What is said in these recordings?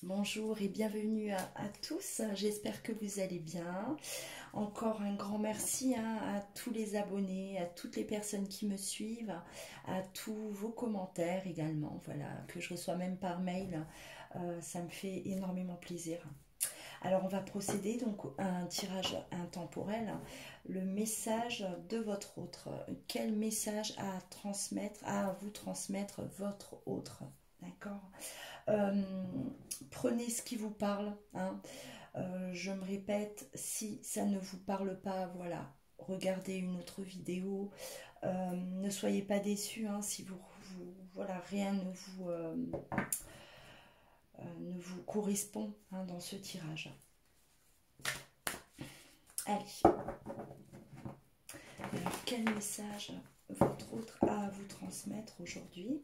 Bonjour et bienvenue à tous, j'espère que vous allez bien. Encore un grand merci à tous les abonnés, à toutes les personnes qui me suivent, à tous vos commentaires également, voilà, que je reçois même par mail, ça me fait énormément plaisir. Alors on va procéder donc à un tirage intemporel, le message de votre autre. Quel message à transmettre, à vous transmettre votre autre, d'accord? Prenez ce qui vous parle, hein. Je me répète, si ça ne vous parle pas, voilà, regardez une autre vidéo. Ne soyez pas déçus, hein, si voilà, rien ne vous correspond, hein, dans ce tirage. Allez. Alors, quel message votre autre a à vous transmettre aujourd'hui?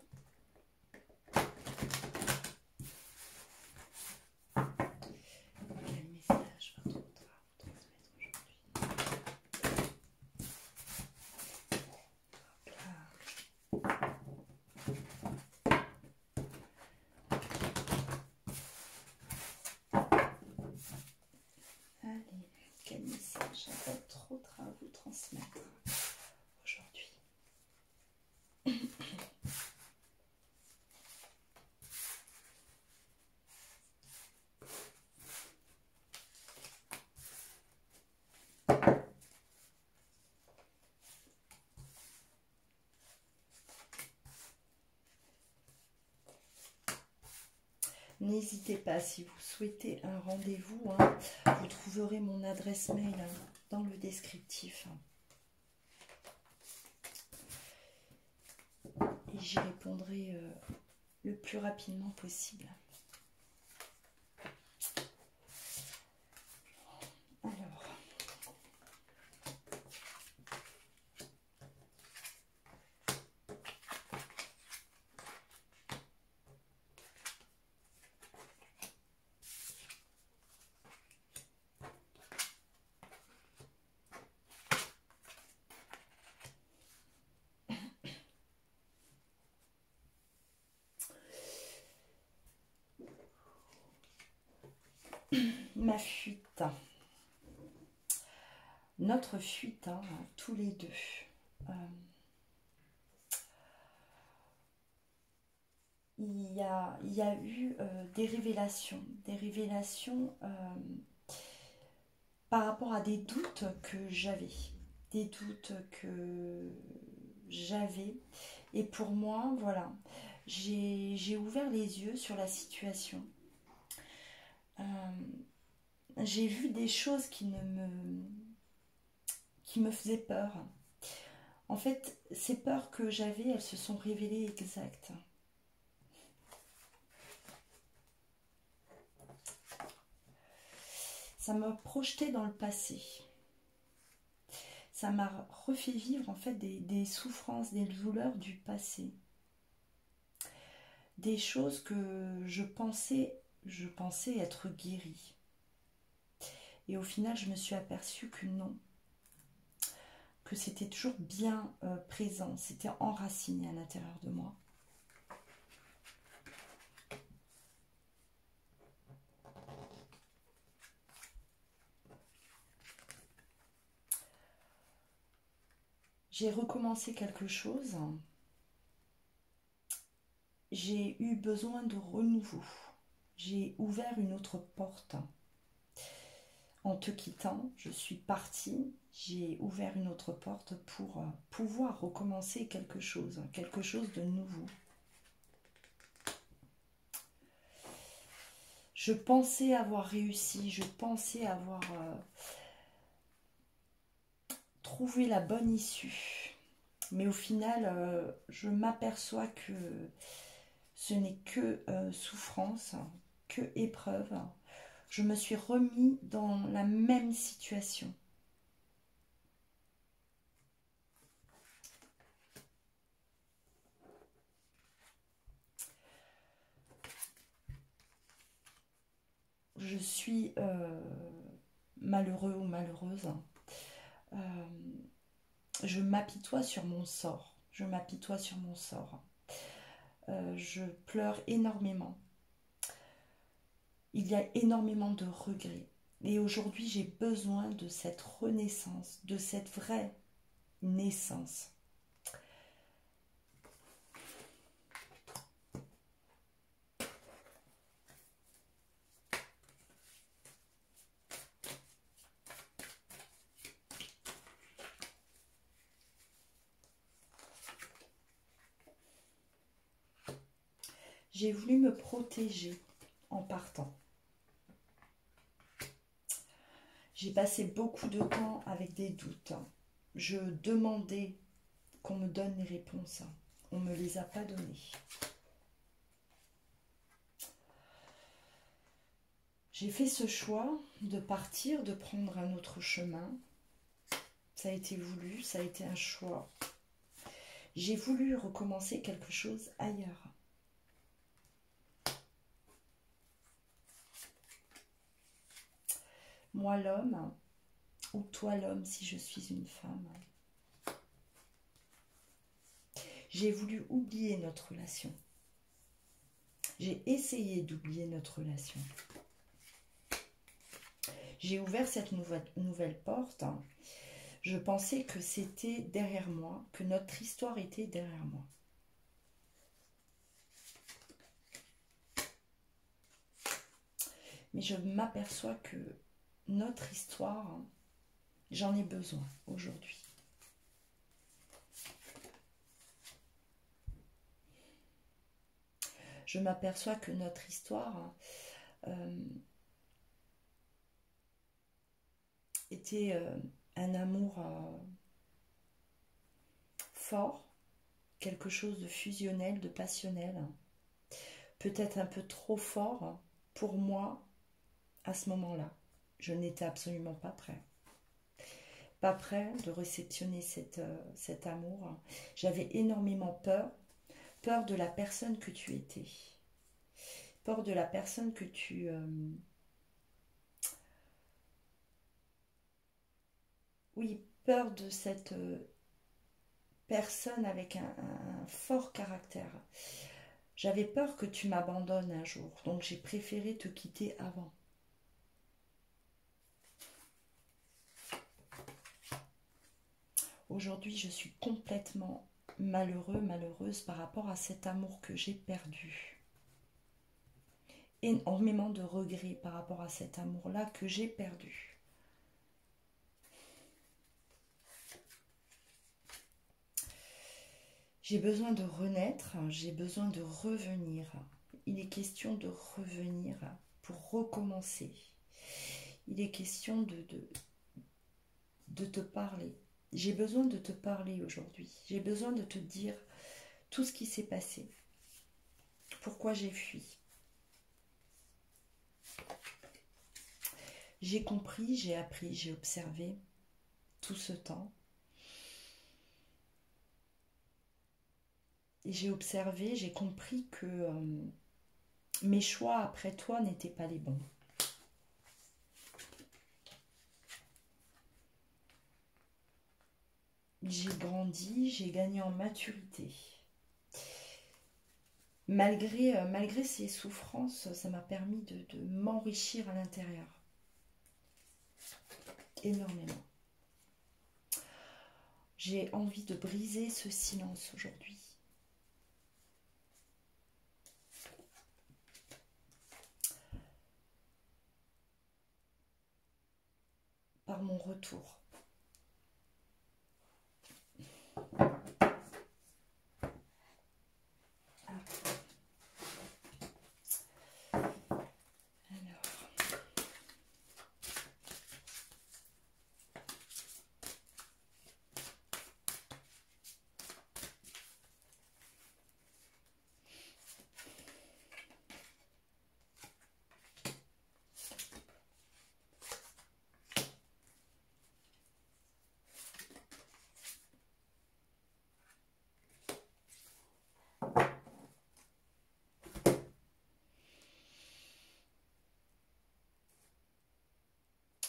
Quel message votre autre à vous transmettre aujourd'hui? N'hésitez pas, si vous souhaitez un rendez-vous, hein, vous trouverez mon adresse mail, hein, dans le descriptif. Et j'y répondrai le plus rapidement possible. Alors, ma fuite. Notre fuite, hein, tous les deux. Il y a eu des révélations par rapport à des doutes que j'avais. Des doutes que j'avais. Et pour moi, voilà, j'ai ouvert les yeux sur la situation. J'ai vu des choses qui me faisaient peur. En fait, ces peurs que j'avais, elles se sont révélées exactes. Ça m'a projeté dans le passé. Ça m'a refait vivre en fait des souffrances, des douleurs du passé. Des choses que je pensais être guérie. Et au final, je me suis aperçue que non. Que c'était toujours bien présent. C'était enraciné à l'intérieur de moi. J'ai recommencé quelque chose. J'ai eu besoin de renouveau. J'ai ouvert une autre porte. En te quittant, je suis partie. J'ai ouvert une autre porte pour pouvoir recommencer quelque chose de nouveau. Je pensais avoir réussi, je pensais avoir trouvé la bonne issue. Mais au final, je m'aperçois que ce n'est que souffrance, que épreuve. Je me suis remis dans la même situation. Je suis malheureux ou malheureuse. Je m'apitoie sur mon sort. Je m'apitoie sur mon sort. Je pleure énormément. Il y a énormément de regrets. Et aujourd'hui, j'ai besoin de cette renaissance, de cette vraie naissance. J'ai voulu me protéger en partant. J'ai passé beaucoup de temps avec des doutes. Je demandais qu'on me donne les réponses. On ne me les a pas données. J'ai fait ce choix de partir, de prendre un autre chemin. Ça a été voulu, ça a été un choix. J'ai voulu recommencer quelque chose ailleurs. Moi l'homme, ou toi l'homme si je suis une femme. J'ai voulu oublier notre relation. J'ai essayé d'oublier notre relation. J'ai ouvert cette nouvelle porte. Je pensais que c'était derrière moi, que notre histoire était derrière moi. Mais je m'aperçois que notre histoire, j'en ai besoin aujourd'hui. Je m'aperçois que notre histoire était un amour fort, quelque chose de fusionnel, de passionnel, peut-être un peu trop fort pour moi à ce moment-là. Je n'étais absolument pas prêt. Pas prêt de réceptionner cet amour. J'avais énormément peur. Peur de la personne que tu étais. Peur de la personne que tu... oui, peur de cette personne avec un fort caractère. J'avais peur que tu m'abandonnes un jour. Donc j'ai préféré te quitter avant. Aujourd'hui, je suis complètement malheureux, malheureuse par rapport à cet amour que j'ai perdu. Énormément de regrets par rapport à cet amour-là que j'ai perdu. J'ai besoin de renaître, j'ai besoin de revenir. Il est question de revenir pour recommencer. Il est question de te parler. J'ai besoin de te parler aujourd'hui. J'ai besoin de te dire tout ce qui s'est passé. Pourquoi j'ai fui. J'ai compris, j'ai appris, j'ai observé tout ce temps. Et j'ai observé, j'ai compris que mes choix après toi n'étaient pas les bons. J'ai grandi, j'ai gagné en maturité. Malgré ces souffrances, ça m'a permis de m'enrichir à l'intérieur. Énormément. J'ai envie de briser ce silence aujourd'hui. Par mon retour.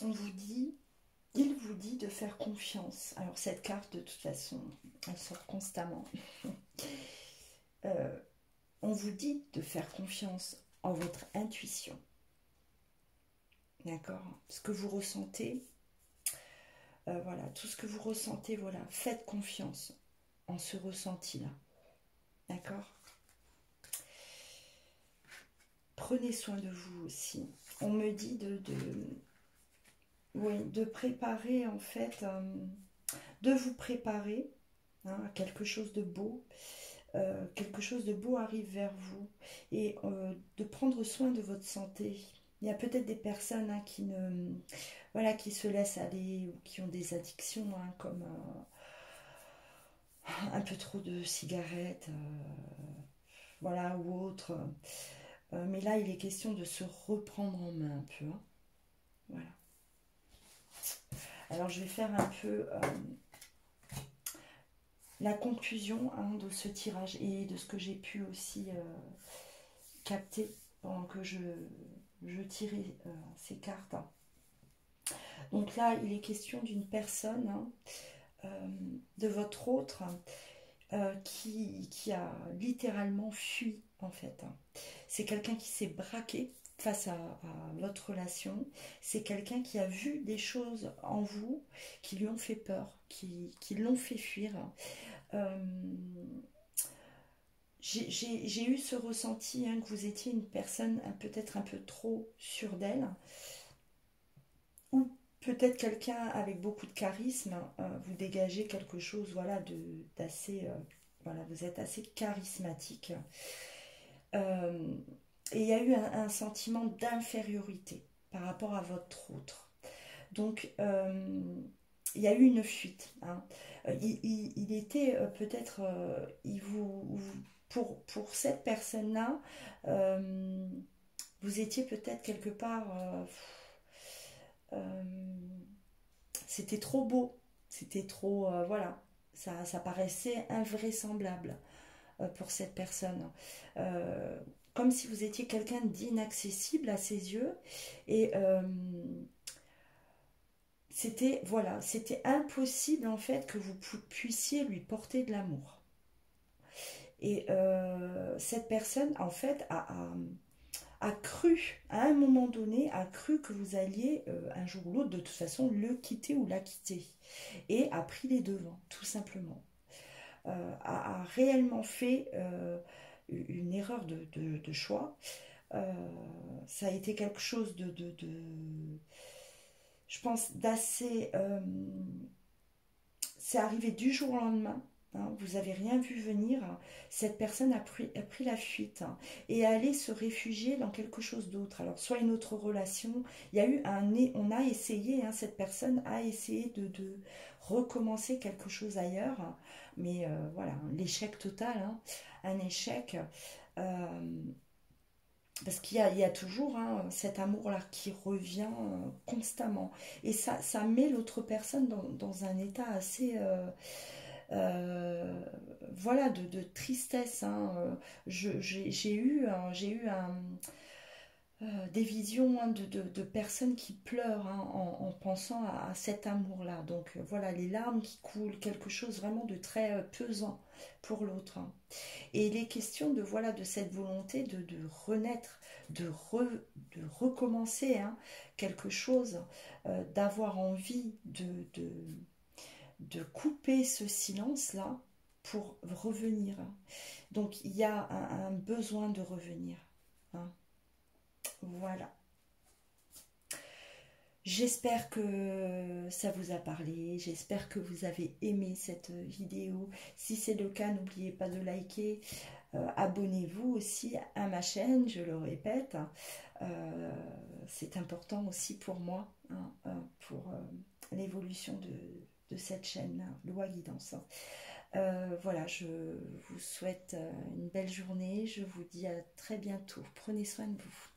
On vous dit, il vous dit de faire confiance. Alors cette carte, de toute façon, elle sort constamment. On vous dit de faire confiance en votre intuition. d'accord? Ce que vous ressentez, voilà, tout ce que vous ressentez, voilà, faites confiance en ce ressenti-là, d'accord? Prenez soin de vous aussi. On me dit oui, de préparer en fait, de vous préparer à quelque chose de beau. Quelque chose de beau arrive vers vous et de prendre soin de votre santé. Il y a peut-être des personnes qui ne, voilà, qui se laissent aller ou qui ont des addictions comme un peu trop de cigarettes, voilà, ou autre. Mais là, il est question de se reprendre en main un peu. Voilà. Alors, je vais faire un peu la conclusion de ce tirage et de ce que j'ai pu aussi capter pendant que je tirais ces cartes. Donc là, il est question d'une personne, de votre autre, qui a littéralement fui, en fait. C'est quelqu'un qui s'est braqué face à votre relation. C'est quelqu'un qui a vu des choses en vous qui lui ont fait peur, qui l'ont fait fuir. Euh, j'ai eu ce ressenti que vous étiez une personne peut-être un peu trop sûre d'elle, ou peut-être quelqu'un avec beaucoup de charisme. Vous dégagez quelque chose, voilà, d'assez, voilà, vous êtes assez charismatique. Euh, et il y a eu un sentiment d'infériorité par rapport à votre autre. Donc, il y a eu une fuite. Il était peut-être, pour cette personne-là, euh, vous étiez peut-être quelque part, euh, c'était trop beau, c'était trop, voilà, ça paraissait invraisemblable pour cette personne. Euh, Comme si vous étiez quelqu'un d'inaccessible à ses yeux et c'était, voilà, c'était impossible en fait que vous puissiez lui porter de l'amour. Et cette personne en fait a cru, à un moment donné, a cru que vous alliez un jour ou l'autre de toute façon le quitter ou la quitter. Et a pris les devants, tout simplement. A réellement fait une erreur de choix. Euh, Ça a été quelque chose je pense, d'assez... c'est arrivé du jour au lendemain. Vous n'avez rien vu venir. Cette personne a pris la fuite et est allée se réfugier dans quelque chose d'autre. Alors, soit une autre relation. Il y a eu on a essayé, cette personne a essayé de recommencer quelque chose ailleurs. Mais voilà, l'échec total. Un échec. Euh, Parce il y a toujours cet amour-là qui revient constamment. Et ça met l'autre personne dans un état assez... euh, voilà, tristesse. J'ai eu des visions de personnes qui pleurent en pensant à cet amour-là. Donc voilà, les larmes qui coulent, quelque chose vraiment de très pesant pour l'autre. Et il est question de, voilà, de cette volonté de renaître, de recommencer quelque chose, d'avoir envie de couper ce silence-là pour revenir. Donc il y a un besoin de revenir. hein. Voilà. J'espère que ça vous a parlé, j'espère que vous avez aimé cette vidéo. Si c'est le cas, n'oubliez pas de liker. Abonnez-vous aussi à ma chaîne, je le répète. Euh, c'est important aussi pour moi, pour l'évolution de cette chaîne, Loi Guidance. Voilà, je vous souhaite une belle journée. Je vous dis à très bientôt. Prenez soin de vous.